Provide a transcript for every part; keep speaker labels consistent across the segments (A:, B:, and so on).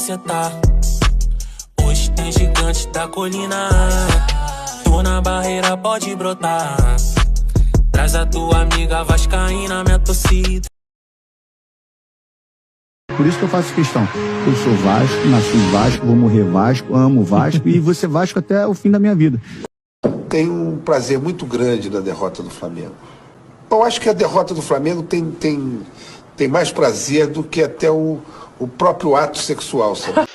A: cê tá. Hoje tem gigantes da colina. Tô na barreira, pode brotar. Traz a tua amiga vascaína, minha torcida.
B: Por isso que eu faço questão. Eu sou Vasco, nasci em Vasco, vou morrer Vasco, amo Vasco e vou ser Vasco até o fim da minha vida.
C: Tenho um prazer muito grande na derrota do Flamengo. Eu acho que a derrota do Flamengo tem mais prazer do que até o próprio ato sexual, sabe?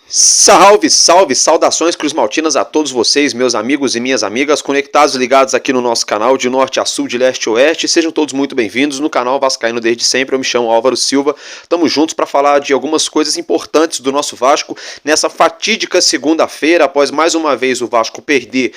D: Salve, salve, saudações cruzmaltinas a todos vocês, meus amigos e minhas amigas, conectados e ligados aqui no nosso canal de norte a sul, de leste a oeste. Sejam todos muito bem-vindos no canal Vascaíno desde sempre. Eu me chamo Álvaro Silva, estamos juntos para falar de algumas coisas importantes do nosso Vasco nessa fatídica segunda-feira, após mais uma vez o Vasco perder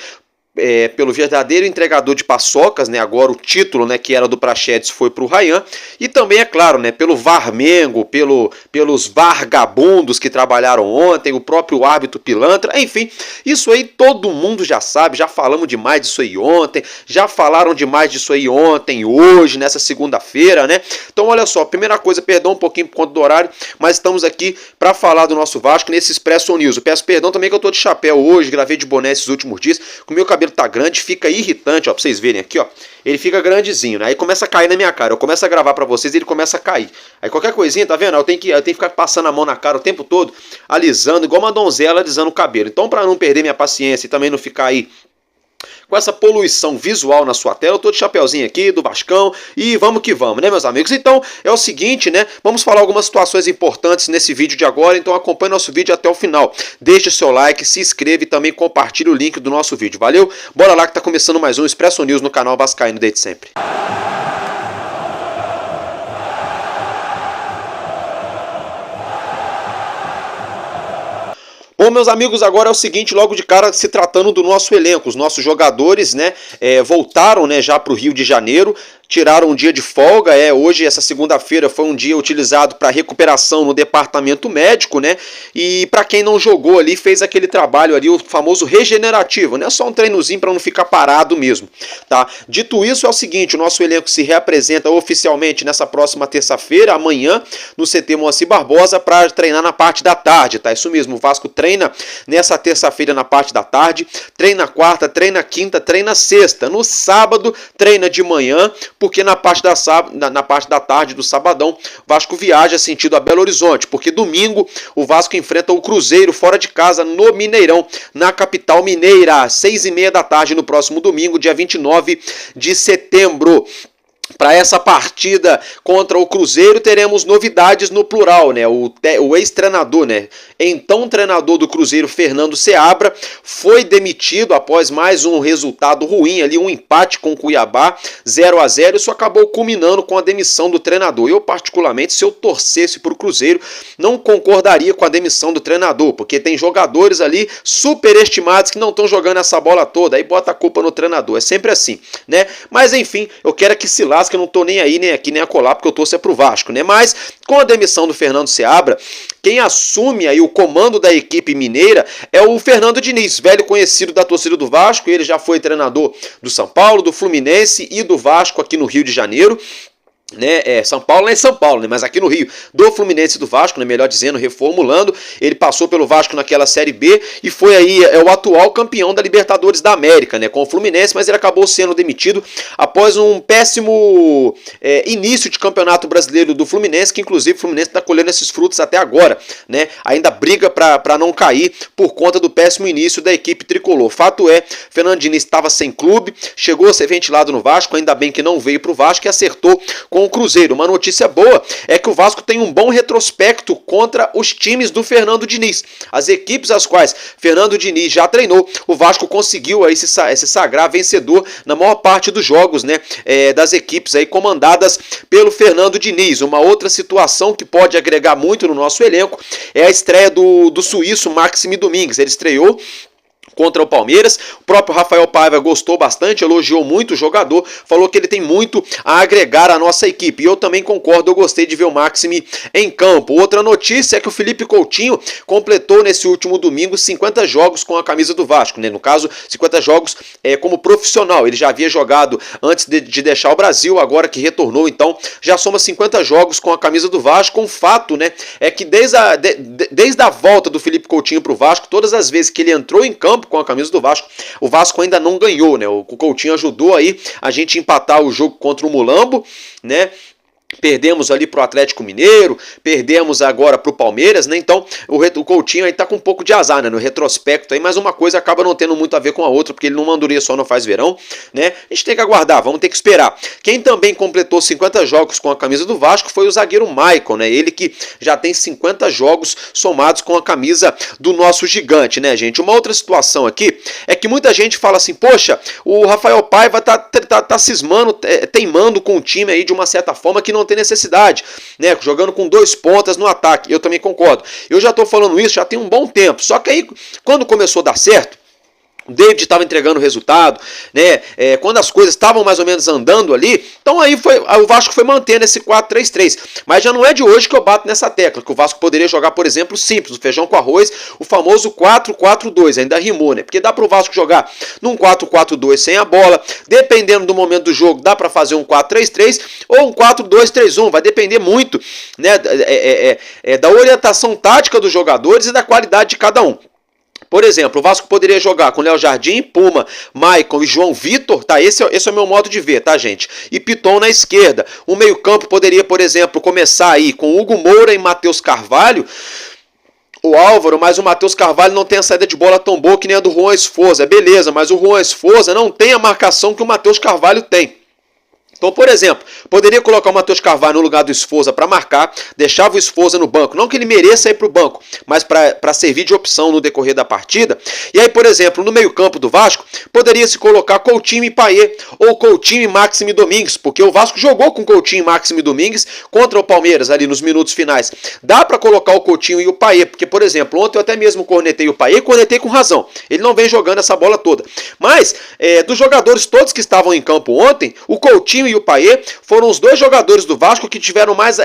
D: pelo verdadeiro entregador de paçocas, né? Agora o título, né, que era do Praxedes, foi para o Ryan, e também, é claro, né, pelo Varmengo, pelos vagabundos que trabalharam ontem, o próprio árbitro pilantra, enfim, isso aí todo mundo já sabe, já falamos demais disso aí ontem, já falaram demais disso aí ontem, hoje, nessa segunda-feira, né? Então olha só, primeira coisa, perdão um pouquinho por conta do horário, mas estamos aqui para falar do nosso Vasco nesse Expresso News. Eu peço perdão também que eu tô de chapéu hoje, gravei de boné esses últimos dias, com o meu cabelo tá grande, fica irritante, ó, pra vocês verem aqui, ó, ele fica grandezinho, né, aí começa a cair na minha cara, eu começo a gravar pra vocês e ele começa a cair, aí qualquer coisinha, tá vendo, eu tenho que ficar passando a mão na cara o tempo todo, alisando, igual uma donzela alisando o cabelo. Então, pra não perder minha paciência e também não ficar aí com essa poluição visual na sua tela, eu tô de chapeuzinho aqui, do Vascão, e vamos que vamos, né, meus amigos? Então, é o seguinte, né, vamos falar algumas situações importantes nesse vídeo de agora, então acompanhe nosso vídeo até o final. Deixe o seu like, se inscreva e também compartilhe o link do nosso vídeo, valeu? Bora lá que tá começando mais um Expresso News no canal Vascaíno desde sempre. Bom, meus amigos, agora é o seguinte, logo de cara, se tratando do nosso elenco, os nossos jogadores, né, voltaram, né, já para o Rio de Janeiro, tiraram um dia de folga, hoje, essa segunda-feira, foi um dia utilizado para recuperação no departamento médico, né, e para quem não jogou ali, fez aquele trabalho ali, o famoso regenerativo, né, só um treinozinho para não ficar parado mesmo, tá? Dito isso, é o seguinte, o nosso elenco se reapresenta oficialmente nessa próxima terça-feira, amanhã, no CT Moacir Barbosa, para treinar na parte da tarde, tá? Isso mesmo, o Vasco treina nessa terça-feira na parte da tarde, treina quarta, treina quinta, treina sexta, no sábado treina de manhã, porque na parte da tarde do sabadão, Vasco viaja sentido a Belo Horizonte, porque domingo o Vasco enfrenta o Cruzeiro fora de casa no Mineirão, na capital mineira, às 6h30 da tarde no próximo domingo, dia 29 de setembro. Para essa partida contra o Cruzeiro teremos novidades no plural, né? O ex-treinador, né? Então treinador do Cruzeiro, Fernando Seabra, foi demitido após mais um resultado ruim ali, um empate com o Cuiabá, 0-0, isso acabou culminando com a demissão do treinador. Eu particularmente, se eu torcesse para o Cruzeiro, não concordaria com a demissão do treinador, porque tem jogadores ali superestimados que não estão jogando essa bola toda, aí bota a culpa no treinador, é sempre assim, né? Mas enfim, eu quero que se lasque, eu não tô nem aí, nem aqui, nem acolá, porque eu torço pro Vasco, né? Mas com a demissão do Fernando Seabra, quem assume aí o comando da equipe mineira é o Fernando Diniz, velho conhecido da torcida do Vasco. Ele já foi treinador do São Paulo, do Fluminense e do Vasco aqui no Rio de Janeiro, né? São Paulo é São Paulo, né? Mas aqui no Rio, do Fluminense e do Vasco, né? Melhor dizendo, reformulando, ele passou pelo Vasco naquela Série B e foi aí o atual campeão da Libertadores da América, né? Com o Fluminense, mas ele acabou sendo demitido após um péssimo início de campeonato brasileiro do Fluminense, que inclusive o Fluminense está colhendo esses frutos até agora, né? Ainda briga para não cair por conta do péssimo início da equipe tricolor. Fato é, Fernando Diniz estava sem clube, chegou a ser ventilado no Vasco, ainda bem que não veio para o Vasco e acertou com o Cruzeiro. Uma notícia boa é que o Vasco tem um bom retrospecto contra os times do Fernando Diniz. As equipes às quais Fernando Diniz já treinou, o Vasco conseguiu aí se sagrar vencedor na maior parte dos jogos, né, das equipes aí comandadas pelo Fernando Diniz. Uma outra situação que pode agregar muito no nosso elenco é a estreia do suíço Maxime Domingues. Ele estreou contra o Palmeiras. O próprio Rafael Paiva gostou bastante, elogiou muito o jogador, falou que ele tem muito a agregar à nossa equipe, e eu também concordo, eu gostei de ver o Maxime em campo. Outra notícia é que o Felipe Coutinho completou nesse último domingo 50 jogos com a camisa do Vasco, né? No caso, 50 jogos como profissional. Ele já havia jogado antes de deixar o Brasil, agora que retornou, então já soma 50 jogos com a camisa do Vasco. Um fato, né, é que desde a volta do Felipe Coutinho para o Vasco, todas as vezes que ele entrou em campo com a camisa do Vasco, o Vasco ainda não ganhou, né? O Coutinho ajudou aí a gente empatar o jogo contra o Mulambo, né? Perdemos ali pro Atlético Mineiro, perdemos agora pro Palmeiras, né? Então o Coutinho aí tá com um pouco de azar, né? No retrospecto aí, mas uma coisa acaba não tendo muito a ver com a outra, porque ele não manduria só não faz verão, né? A gente tem que aguardar, vamos ter que esperar. Quem também completou 50 jogos com a camisa do Vasco foi o zagueiro Maicon, né? Ele que já tem 50 jogos somados com a camisa do nosso gigante, né, gente? Uma outra situação aqui é que muita gente fala assim, poxa, o Rafael Paiva tá cismando, teimando com o time aí de uma certa forma que não tem necessidade, né? Jogando com 2 pontas no ataque. Eu também concordo. Eu já tô falando isso já tem um bom tempo. Só que aí, quando começou a dar certo, o David estava entregando o resultado, né? Quando as coisas estavam mais ou menos andando ali, então aí o Vasco foi mantendo esse 4-3-3. Mas já não é de hoje que eu bato nessa tecla, que o Vasco poderia jogar, por exemplo, simples, o feijão com arroz, o famoso 4-4-2, ainda rimou, né? Porque dá para o Vasco jogar num 4-4-2 sem a bola, dependendo do momento do jogo, dá para fazer um 4-3-3 ou um 4-2-3-1, vai depender muito, né? Da orientação tática dos jogadores e da qualidade de cada um. Por exemplo, o Vasco poderia jogar com Léo Jardim, Puma, Maicon e João Vitor, tá? Esse é o meu modo de ver, tá, gente? E Piton na esquerda. O meio-campo poderia, por exemplo, começar aí com Hugo Moura e Matheus Carvalho. O Álvaro, mas o Matheus Carvalho não tem a saída de bola tão boa que nem a do Juan Esforza. Beleza, mas o Juan Esforza não tem a marcação que o Matheus Carvalho tem. Então, por exemplo, poderia colocar o Matheus Carvalho no lugar do Esforza para marcar, deixava o Esforza no banco, não que ele mereça ir para o banco, mas para servir de opção no decorrer da partida. E aí, por exemplo, no meio-campo do Vasco, poderia se colocar Coutinho e Payet, ou Coutinho e Maxime Domingues, porque o Vasco jogou com Coutinho e Maxime Domingues contra o Palmeiras ali nos minutos finais. Dá para colocar o Coutinho e o Payet, porque, por exemplo, ontem eu até mesmo cornetei o Payet, cornetei com razão. Ele não vem jogando essa bola toda. Mas, dos jogadores todos que estavam em campo ontem, o Coutinho e o Payet foram os 2 jogadores do Vasco que tiveram mais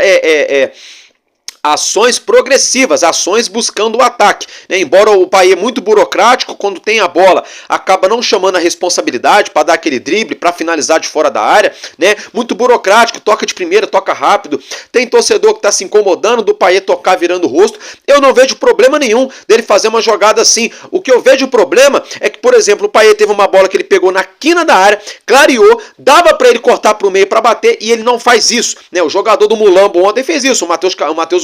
D: ações progressivas, ações buscando o ataque, né? Embora o Payet muito burocrático, quando tem a bola, acaba não chamando a responsabilidade para dar aquele drible, para finalizar de fora da área, né? Muito burocrático, toca de primeira, toca rápido. Tem torcedor que está se incomodando do Payet tocar virando o rosto. Eu não vejo problema nenhum dele fazer uma jogada assim. O que eu vejo problema é que, por exemplo, o Payet teve uma bola que ele pegou na quina da área, clareou, dava para ele cortar para o meio para bater e ele não faz isso, né? O jogador do Mulambo ontem fez isso, o Matheus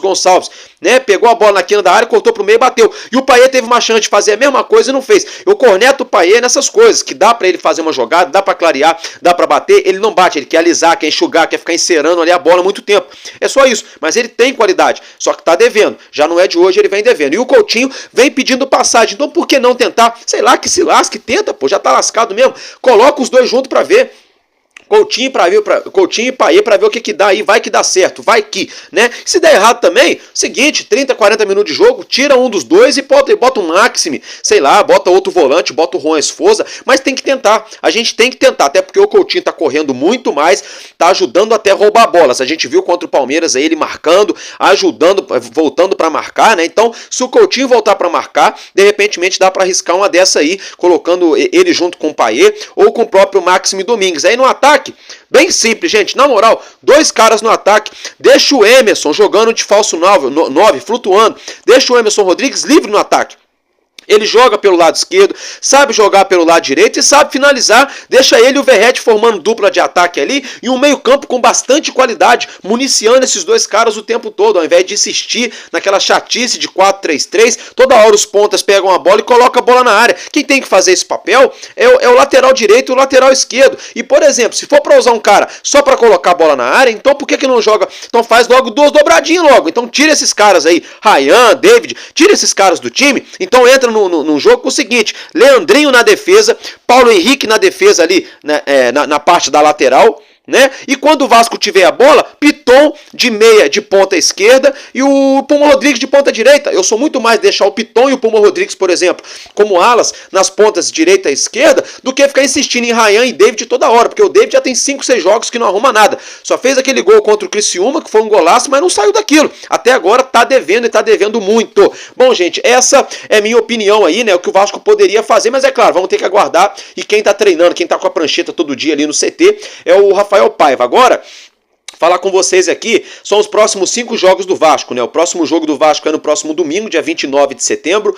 D: Gonçalves, né? Pegou a bola na quina da área, cortou pro meio e bateu. E o Payet teve uma chance de fazer a mesma coisa e não fez. Eu corneto o Payet nessas coisas, que dá pra ele fazer uma jogada, dá pra clarear, dá pra bater, ele não bate, ele quer alisar, quer enxugar, quer ficar encerando ali a bola há muito tempo. É só isso, mas ele tem qualidade, só que tá devendo. Já não é de hoje, ele vem devendo. E o Coutinho vem pedindo passagem, então por que não tentar? Sei lá, que se lasque, tenta, pô, já tá lascado mesmo. Coloca os 2 juntos pra ver. Coutinho e Payet para ver o que dá aí, vai que dá certo, vai que, né? Se der errado também, seguinte, 30, 40 minutos de jogo, tira um dos 2 e bota um Maxime, sei lá, bota outro volante, bota o Juan Esforza, mas tem que tentar, a gente tem que tentar, até porque o Coutinho tá correndo muito mais, tá ajudando até a roubar bolas, a gente viu contra o Palmeiras aí ele marcando, ajudando, voltando para marcar, né? Então, se o Coutinho voltar para marcar, de repente dá para arriscar uma dessa aí, colocando ele junto com o Payet ou com o próprio Maxime Domingues, aí no ataque, bem simples, gente, na moral, 2 caras no ataque, deixa o Emerson jogando de falso 9, flutuando, deixa o Emerson Rodrigues livre no ataque. Ele joga pelo lado esquerdo, sabe jogar pelo lado direito e sabe finalizar. Deixa ele e o Verratti formando dupla de ataque ali e um meio campo com bastante qualidade, municiando esses 2 caras o tempo todo, ao invés de insistir naquela chatice de 4-3-3. Toda hora os pontas pegam a bola e colocam a bola na área. Quem tem que fazer esse papel é o lateral direito e o lateral esquerdo. E, por exemplo, se for para usar um cara só para colocar a bola na área, então por que não joga? Então faz logo 2 dobradinhas logo. Então tira esses caras aí, Ryan, David, tira esses caras do time, então entra num jogo com o seguinte, Leandrinho na defesa, Paulo Henrique na defesa ali, né, na parte da lateral, né? E quando o Vasco tiver a bola, Piton Piton de meia de ponta esquerda e o Puma Rodrigues de ponta direita. Eu sou muito mais deixar o Piton e o Puma Rodrigues, por exemplo, como alas nas pontas direita e esquerda, do que ficar insistindo em Ryan e David toda hora, porque o David já tem 5, 6 jogos que não arruma nada. Só fez aquele gol contra o Criciúma, que foi um golaço, mas não saiu daquilo. Até agora tá devendo e tá devendo muito. Bom, gente, essa é minha opinião aí, né, o que o Vasco poderia fazer, mas é claro, vamos ter que aguardar, e quem tá treinando, quem tá com a prancheta todo dia ali no CT, é o Rafael Paiva. Agora, falar com vocês aqui, são os próximos 5 jogos do Vasco, né? O próximo jogo do Vasco é no próximo domingo, dia 29 de setembro,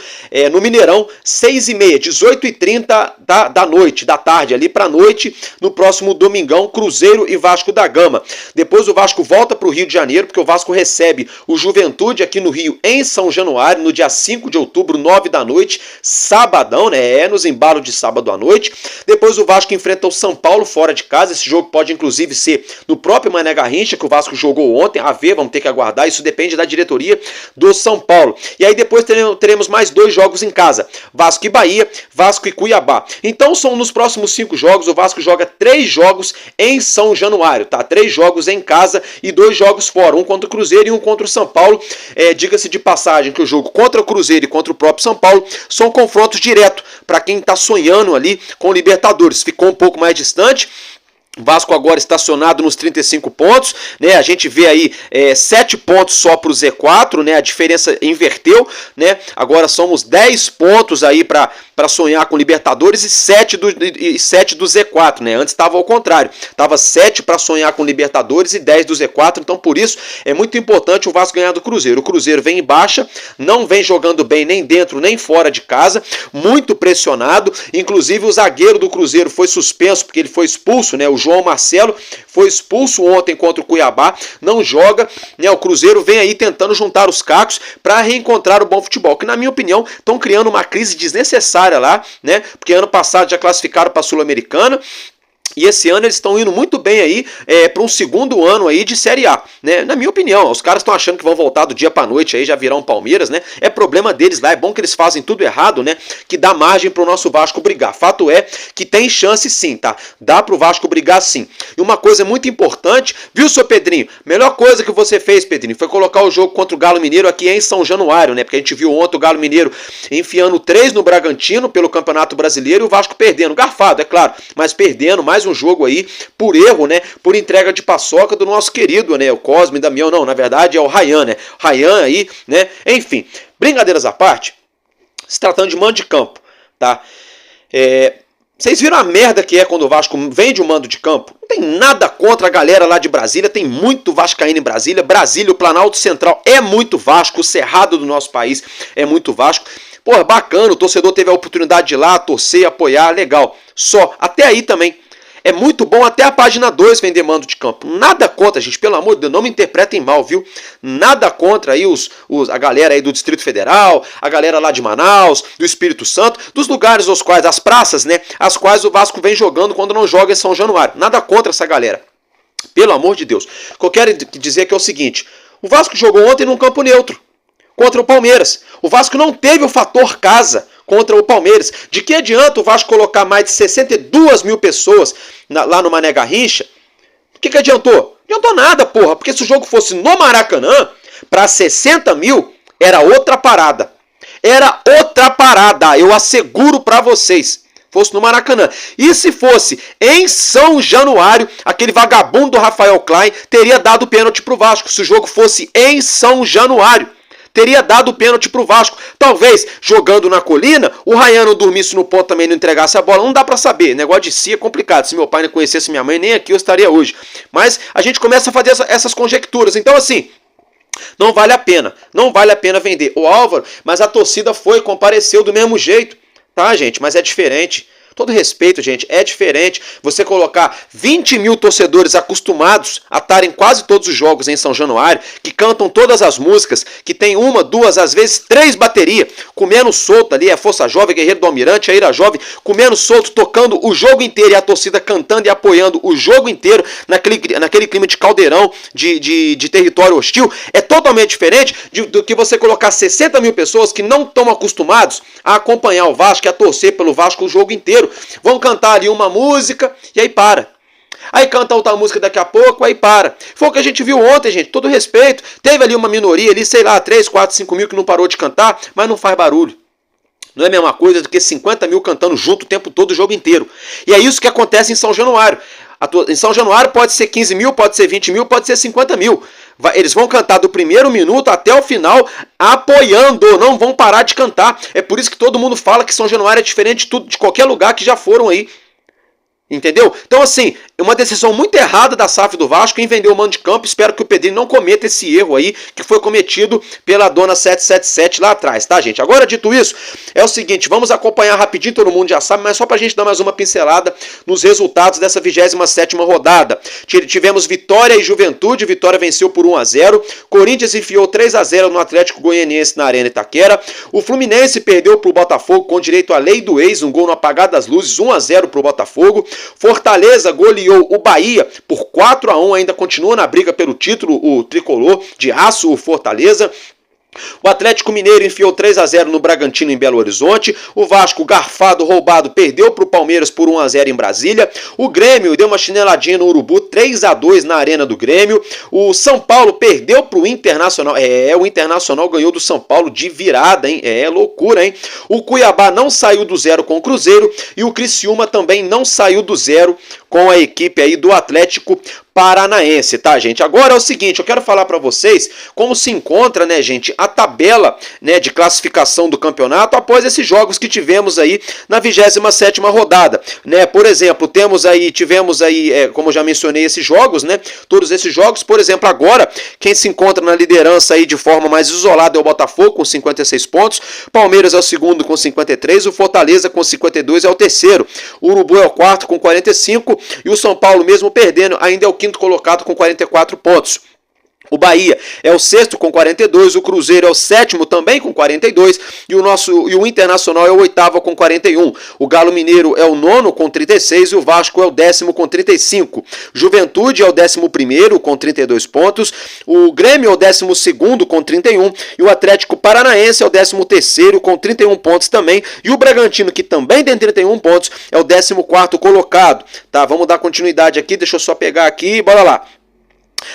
D: no Mineirão, 6h30, 18h30 da noite, da tarde, ali pra noite, no próximo domingão, Cruzeiro e Vasco da Gama. Depois o Vasco volta pro Rio de Janeiro, porque o Vasco recebe o Juventude aqui no Rio, em São Januário, no dia 5 de outubro, 9 da noite, sabadão, né? Nos embalos de sábado à noite. Depois o Vasco enfrenta o São Paulo fora de casa, esse jogo pode inclusive ser no próprio Mané Garrincha, que o Vasco jogou ontem, a ver, vamos ter que aguardar, isso depende da diretoria do São Paulo. E aí depois teremos mais 2 jogos em casa, Vasco e Bahia, Vasco e Cuiabá. Então são nos próximos 5 jogos, o Vasco joga 3 jogos em São Januário, tá? 3 jogos em casa e 2 jogos fora, um contra o Cruzeiro e um contra o São Paulo. Diga-se de passagem que o jogo contra o Cruzeiro e contra o próprio São Paulo são confrontos diretos para quem tá sonhando ali com o Libertadores. Ficou um pouco mais distante. O Vasco agora estacionado nos 35 pontos, né? A gente vê aí 7 pontos só para o Z4, né? A diferença inverteu, né? Agora somos 10 pontos aí para sonhar com Libertadores e 7 do Z4, né? Antes estava ao contrário, estava 7 para sonhar com Libertadores e 10 do Z4, então por isso é muito importante o Vasco ganhar do Cruzeiro. O Cruzeiro vem em baixa, não vem jogando bem nem dentro nem fora de casa, muito pressionado, inclusive o zagueiro do Cruzeiro foi suspenso porque ele foi expulso, né? O João Marcelo foi expulso ontem contra o Cuiabá, não joga, né? O Cruzeiro vem aí tentando juntar os cacos para reencontrar o bom futebol, que na minha opinião estão criando uma crise desnecessária lá, né? Porque ano passado já classificaram para a Sul-Americana. E esse ano eles estão indo muito bem aí para um segundo ano aí de Série A, né? Na minha opinião, os caras estão achando que vão voltar do dia para noite aí, já virar um Palmeiras, né? É problema deles lá, é bom que eles fazem tudo errado, né? Que dá margem para o nosso Vasco brigar. Fato é que tem chance sim, tá? Dá para o Vasco brigar sim. E uma coisa muito importante, viu, seu Pedrinho? Melhor coisa que você fez, Pedrinho, foi colocar o jogo contra o Galo Mineiro aqui em São Januário, né? Porque a gente viu ontem o Galo Mineiro enfiando 3 no Bragantino pelo Campeonato Brasileiro e o Vasco perdendo, garfado, é claro, mas perdendo mais um jogo aí por erro, né? Por entrega de paçoca do nosso querido, né? O Cosme Damião, não, na verdade é o Ryan, né? Ryan aí, né? Enfim, brincadeiras à parte, se tratando de mando de campo, tá? Vocês viram a merda que é quando o Vasco vende o mando de campo? Não tem nada contra a galera lá de Brasília, tem muito vascaíno em Brasília. Brasília, o Planalto Central é muito Vasco, o Cerrado do nosso país é muito Vasco. Pô, bacana, o torcedor teve a oportunidade de ir lá, torcer, apoiar, legal. Só, até aí também. É muito bom até a página 2 vender mando de campo. Nada contra, gente, pelo amor de Deus, não me interpretem mal, viu? Nada contra aí a galera aí do Distrito Federal, a galera lá de Manaus, do Espírito Santo, dos lugares aos quais, as praças, né, as quais o Vasco vem jogando quando não joga em São Januário. Nada contra essa galera. Pelo amor de Deus. O que eu quero dizer que é o seguinte, o Vasco jogou ontem num campo neutro, contra o Palmeiras. O Vasco não teve o fator casa contra o Palmeiras. De que adianta o Vasco colocar mais de 62 mil pessoas lá no Mané Garrincha? O que adiantou? Não adiantou nada, porra. Porque se o jogo fosse no Maracanã, para 60 mil, era outra parada. Era outra parada, eu asseguro para vocês. Fosse no Maracanã. E se fosse em São Januário, aquele vagabundo do Rafael Klein teria dado pênalti pro Vasco. Se o jogo fosse em São Januário, teria dado o pênalti pro Vasco. Talvez, jogando na colina, o Ryan não dormisse no ponto também e não entregasse a bola. Não dá pra saber. Negócio de si é complicado. Se meu pai não conhecesse minha mãe, nem aqui eu estaria hoje. Mas a gente começa a fazer essas conjecturas. Então, assim, não vale a pena. Não vale a pena vender o Álvaro, mas a torcida compareceu do mesmo jeito. Tá, gente? Mas é diferente. Todo respeito, gente, é diferente você colocar 20 mil torcedores acostumados a estarem quase todos os jogos em São Januário, que cantam todas as músicas, que tem 1, 2, às vezes 3 baterias, comendo solto ali, a Força Jovem, Guerreiro do Almirante, a Ira Jovem, comendo solto, tocando o jogo inteiro e a torcida cantando e apoiando o jogo inteiro naquele clima de caldeirão, de território hostil. É totalmente diferente do que você colocar 60 mil pessoas que não estão acostumados a acompanhar o Vasco e a torcer pelo Vasco o jogo inteiro. Vão cantar ali uma música e aí para. Aí canta outra música daqui a pouco, aí para. Foi o que a gente viu ontem, gente, todo respeito. Teve ali uma minoria ali, sei lá, 3, 4, 5 mil que não parou de cantar, mas não faz barulho. Não é a mesma coisa do que 50 mil cantando junto o tempo todo, o jogo inteiro. E é isso que acontece em São Januário. Em São Januário pode ser 15 mil, pode ser 20 mil, pode ser 50 mil. Eles vão cantar do primeiro minuto até o final, apoiando, não vão parar de cantar. É por isso que todo mundo fala que São Januário é diferente de tudo, de qualquer lugar que já foram aí. Entendeu? Então assim, é uma decisão muito errada da SAF do Vasco em vender o mando de campo. Espero que o Pedrinho não cometa esse erro aí que foi cometido pela dona 777 lá atrás, tá, gente? Agora, dito isso, é o seguinte, vamos acompanhar rapidinho, todo mundo já sabe, mas só pra gente dar mais uma pincelada nos resultados dessa 27ª rodada. Tivemos Vitória e Juventude, Vitória venceu por 1-0, Corinthians enfiou 3-0 no Atlético Goianiense na Arena Itaquera, o Fluminense perdeu pro Botafogo com direito à lei do ex, um gol no apagar das luzes, 1-0 pro Botafogo. Fortaleza goleou o Bahia por 4-1, ainda continua na briga pelo título, o tricolor de aço, o Fortaleza. O Atlético Mineiro enfiou 3-0 no Bragantino em Belo Horizonte. O Vasco, garfado, roubado, perdeu para o Palmeiras por 1-0 em Brasília. O Grêmio deu uma chineladinha no Urubu, 3-2 na Arena do Grêmio. O São Paulo perdeu para o Internacional. O Internacional ganhou do São Paulo de virada, hein? Loucura, hein? O Cuiabá não saiu do zero com o Cruzeiro. E o Criciúma também não saiu do zero com a equipe aí do Atlético Paranaense, tá, gente? Agora é o seguinte, eu quero falar para vocês como se encontra, né, gente, a tabela, né, de classificação do campeonato após esses jogos que tivemos aí na 27ª rodada, né? Por exemplo, tivemos aí, como eu já mencionei, esses jogos, né? Todos esses jogos, por exemplo, agora quem se encontra na liderança aí de forma mais isolada é o Botafogo com 56 pontos, Palmeiras é o segundo com 53, o Fortaleza com 52 é o terceiro, o Urubu é o quarto com 45 e o São Paulo, mesmo perdendo, ainda é o quinto colocado com 44 pontos. O Bahia é o sexto com 42, o Cruzeiro é o sétimo também com 42 e o Internacional é o oitavo com 41. O Galo Mineiro é o nono com 36 e o Vasco é o décimo com 35. Juventude é o 11º com 32 pontos, o Grêmio é o 12º com 31 e o Atlético Paranaense é o 13º com 31 pontos também e o Bragantino, que também tem 31 pontos, é o 14º colocado. Tá, vamos dar continuidade aqui, deixa eu só pegar aqui, bora lá.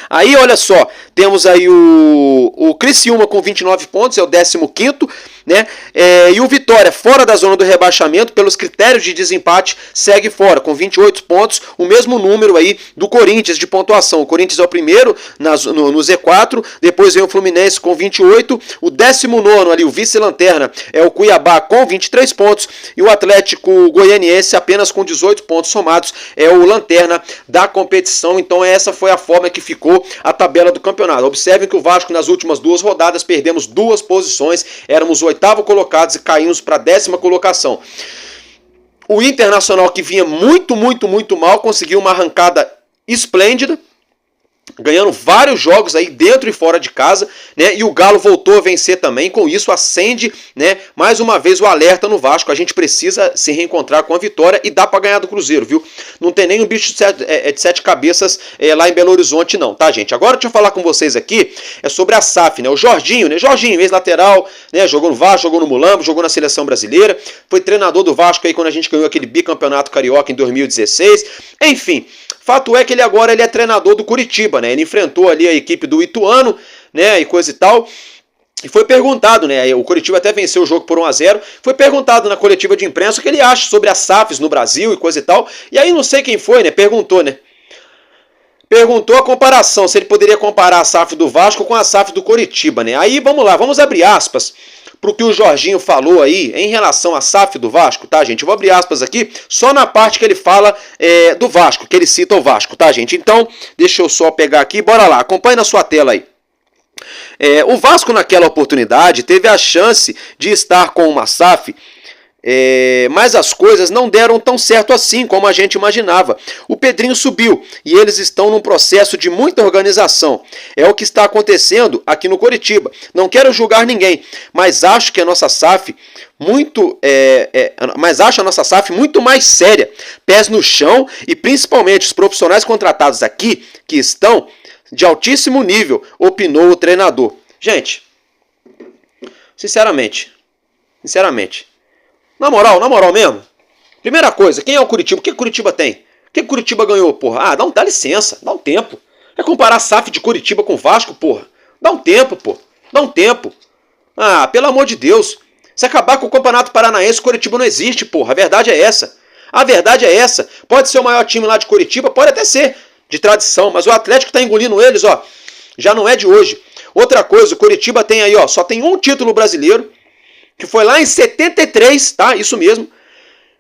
D: Aí, olha só, temos aí o Criciúma com 29 pontos, é o 15º, né? E o Vitória, fora da zona do rebaixamento, pelos critérios de desempate, segue fora, com 28 pontos, o mesmo número aí do Corinthians de pontuação. O Corinthians é o primeiro no Z4, depois vem o Fluminense com 28, o 19º ali, o vice-lanterna, é o Cuiabá com 23 pontos, e o Atlético Goianiense apenas com 18 pontos somados, é o lanterna da competição. Então essa foi a forma que ficou a tabela do campeonato. Observem que o Vasco nas últimas 2 rodadas perdemos 2 posições, éramos o 8º colocados e caímos para a 10ª colocação. O Internacional, que vinha muito mal, conseguiu uma arrancada esplêndida, ganhando vários jogos aí dentro e fora de casa, né? E o Galo voltou a vencer também, com isso acende, né, mais uma vez o alerta no Vasco. A gente precisa se reencontrar com a vitória e dá para ganhar do Cruzeiro, viu? Não tem nem um bicho de 7 cabeças lá em Belo Horizonte não, tá, gente? Agora deixa eu falar com vocês aqui sobre a SAF, né? O Jorginho, né? Jorginho, ex-lateral, né? Jogou no Vasco, jogou no Mulambo, jogou na seleção brasileira, foi treinador do Vasco aí quando a gente ganhou aquele bicampeonato carioca em 2016. Enfim, fato é que ele agora é treinador do Curitiba, né? Ele enfrentou ali a equipe do Ituano, né? E coisa e tal. E foi perguntado, né? O Curitiba até venceu o jogo por 1-0. Foi perguntado na coletiva de imprensa o que ele acha sobre as SAFs no Brasil e coisa e tal. E aí não sei quem foi, né? Perguntou, né? Perguntou a comparação, se ele poderia comparar a SAF do Vasco com a SAF do Curitiba, né? Aí vamos lá, vamos abrir aspas pro que o Jorginho falou aí em relação à SAF do Vasco, tá, gente? Eu vou abrir aspas aqui só na parte que ele fala do Vasco, que ele cita o Vasco, tá, gente? Então, deixa eu só pegar aqui, bora lá, acompanhe na sua tela aí. O Vasco naquela oportunidade teve a chance de estar com uma SAF, mas as coisas não deram tão certo assim como a gente imaginava. O Pedrinho subiu e eles estão num processo de muita organização. É o que está acontecendo aqui no Coritiba. Não quero julgar ninguém, mas acho que a nossa SAF muito mais séria, pés no chão, e principalmente os profissionais contratados aqui que estão de altíssimo nível, opinou o treinador. Gente, sinceramente, na moral mesmo, primeira coisa, quem é o Curitiba? O que o Curitiba tem? que Curitiba ganhou, porra? Ah, dá licença, dá um tempo. É comparar a SAF de Curitiba com o Vasco, porra. Dá um tempo, pô. Dá um tempo. Ah, pelo amor de Deus. Se acabar com o Campeonato Paranaense, Curitiba não existe, porra. A verdade é essa. A verdade é essa. Pode ser o maior time lá de Curitiba, pode até ser de tradição, mas o Atlético tá engolindo eles, ó. Já não é de hoje. Outra coisa, o Curitiba tem aí, ó, só tem um título brasileiro, que foi lá em 73, tá? Isso mesmo.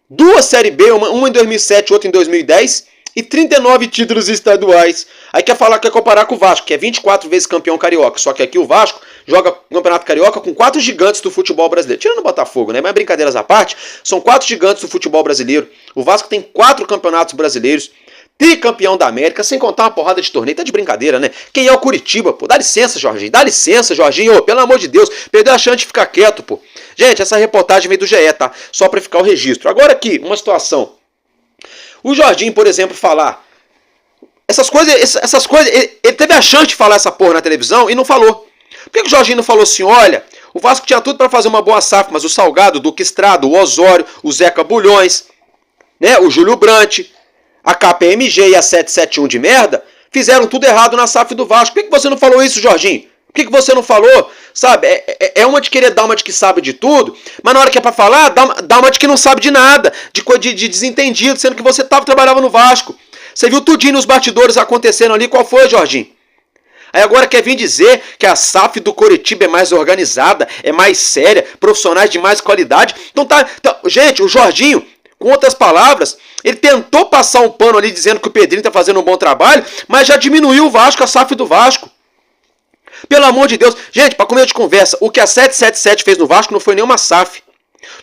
D: 2 Série B, uma em 2007, outra em 2010, e 39 títulos estaduais. Aí quer comparar com o Vasco, que é 24 vezes campeão carioca. Só que aqui o Vasco joga o Campeonato Carioca com 4 gigantes do futebol brasileiro. Tirando o Botafogo, né? Mas brincadeiras à parte, são 4 gigantes do futebol brasileiro. O Vasco tem 4 campeonatos brasileiros, tricampeão da América, sem contar uma porrada de torneio. Tá de brincadeira, né? Quem é o Curitiba, pô? Dá licença, Jorginho. Dá licença, Jorginho. Ô, pelo amor de Deus. Perdeu a chance de ficar quieto, pô. Gente, essa reportagem veio do GE, tá? Só pra ficar o registro. Agora aqui, uma situação. O Jorginho, por exemplo, falar essas coisas, ele teve a chance de falar essa porra na televisão e não falou. Por que o Jorginho não falou assim, olha, o Vasco tinha tudo pra fazer uma boa SAF, mas o Salgado, o Duque Estrada, o Osório, o Zeca Bulhões, né, o Júlio Brant, a KPMG e a 771 de merda, fizeram tudo errado na SAF do Vasco. Por que você não falou isso, Jorginho? Por que você não falou? Sabe, é uma de querer dar uma de que sabe de tudo, mas na hora que é pra falar, dá uma de que não sabe de nada, de desentendido, sendo que você trabalhava no Vasco. Você viu tudinho nos bastidores acontecendo ali, qual foi, Jorginho? Aí agora quer vir dizer que a SAF do Coritiba é mais organizada, é mais séria, profissionais de mais qualidade. Então gente, o Jorginho, com outras palavras, ele tentou passar um pano ali dizendo que o Pedrinho tá fazendo um bom trabalho, mas já diminuiu o Vasco, a SAF do Vasco. Pelo amor de Deus. Gente, para começo de conversa, o que a 777 fez no Vasco não foi nenhuma SAF.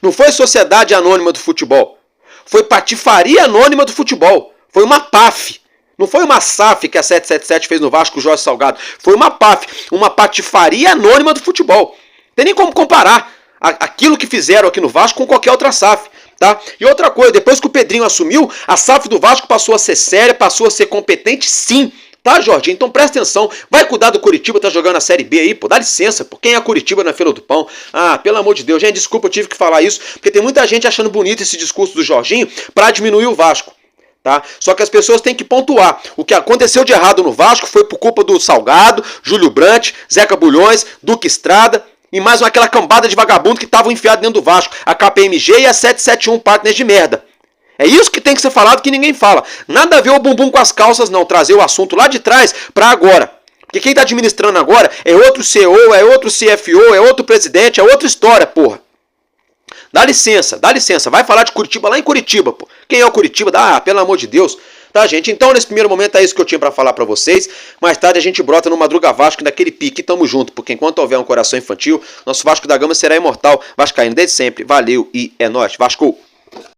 D: Não foi Sociedade Anônima do Futebol. Foi Patifaria Anônima do Futebol. Foi uma PAF. Não foi uma SAF que a 777 fez no Vasco com o Jorge Salgado. Foi uma PAF. Uma Patifaria Anônima do Futebol. Não tem nem como comparar aquilo que fizeram aqui no Vasco com qualquer outra SAF. Tá? E outra coisa, depois que o Pedrinho assumiu, a SAF do Vasco passou a ser séria, passou a ser competente, sim. Tá, Jorge? Então presta atenção. Vai cuidar do Curitiba, tá jogando a Série B aí, pô. Dá licença, pô. Quem é Curitiba na Feira do Pão? Ah, pelo amor de Deus. Gente, desculpa, eu tive que falar isso, porque tem muita gente achando bonito esse discurso do Jorginho pra diminuir o Vasco. Tá? Só que as pessoas têm que pontuar. O que aconteceu de errado no Vasco foi por culpa do Salgado, Júlio Brant, Zeca Bulhões, Duque Estrada e mais aquela cambada de vagabundo que estavam enfiados dentro do Vasco. A KPMG e a 771 Partners de merda. É isso que tem que ser falado que ninguém fala. Nada a ver o bumbum com as calças, não. Trazer o assunto lá de trás pra agora. Porque quem tá administrando agora é outro CEO, é outro CFO, é outro presidente, é outra história, porra. Dá licença. Vai falar de Curitiba lá em Curitiba, pô. Quem é o Curitiba? Pelo amor de Deus. Tá, gente? Então, nesse primeiro momento é isso que eu tinha pra falar pra vocês. Mais tarde a gente brota no Madruga Vasco, daquele pique. Tamo junto, porque enquanto houver um coração infantil, nosso Vasco da Gama será imortal. Vascaíno desde sempre. Valeu e é nóis. Vasco!